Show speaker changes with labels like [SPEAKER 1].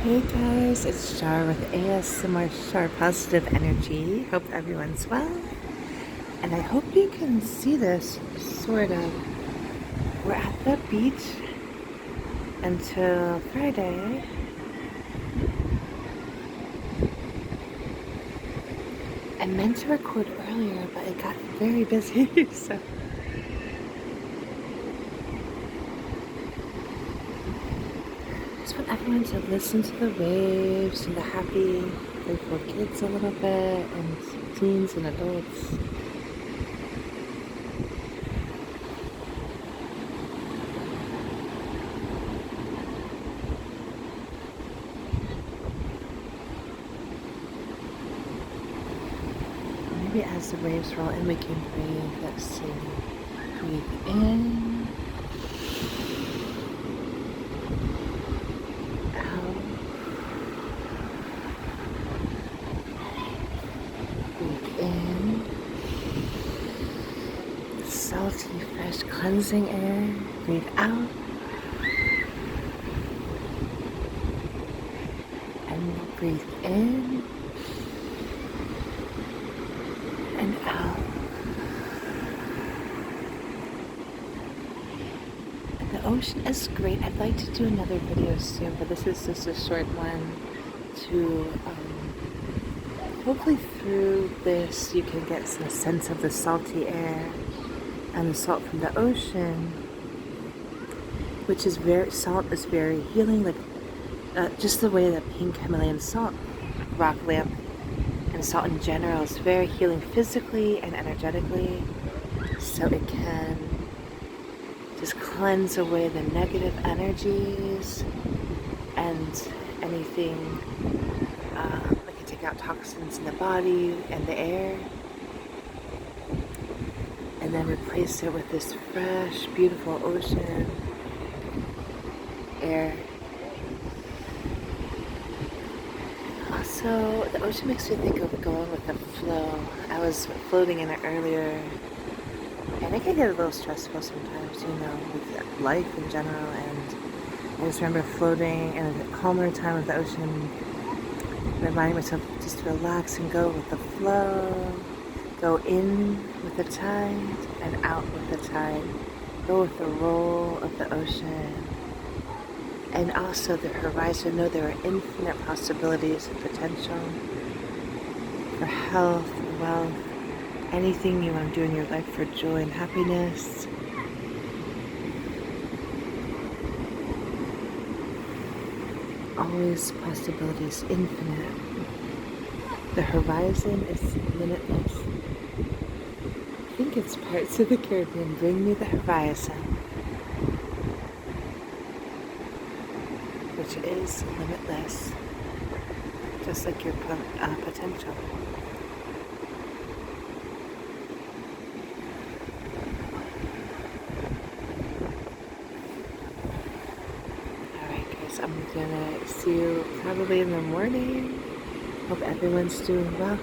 [SPEAKER 1] Hey guys, it's Shar with ASMR Shar Positive Energy. Hope everyone's well. And I hope you can see this, sort of. We're at the beach until Friday. I meant to record earlier, but it got very busy, so. I just want everyone to listen to the waves and the happy, playful kids a little bit, and teens and adults. Maybe as the waves roll in, we can breathe. Let's see. Breathe in. Out. Breathe in. Salty, fresh, cleansing air. Breathe out. And breathe in. And out. And the ocean is great. I'd like to do another video soon, but this is just a short one to hopefully through this you can get some sense of the salty air and the salt from the ocean, which is salt is very healing, like just the way that pink Himalayan salt, rock lamp, and salt in general is very healing physically and energetically, so it can just cleanse away the negative energies and anything, it can take out toxins in the body and the air, and then replace it with this fresh, beautiful ocean air. Also, the ocean makes me think of going with the flow. I was floating in it earlier, and it can get a little stressful sometimes, with life in general, and I just remember floating in a calmer time of the ocean, reminding myself just to relax and go with the flow, go in with the tide and out with the tide, go with the roll of the ocean, and also the horizon. Know there are infinite possibilities and potential for health, wealth, anything you want to do in your life for joy and happiness. Always possibilities, infinite. The horizon is limitless. I think it's Parts of the Caribbean. Bring me the horizon, which is limitless, just like your potential. Alright guys, I'm gonna see you probably in the morning. Hope everyone's doing well.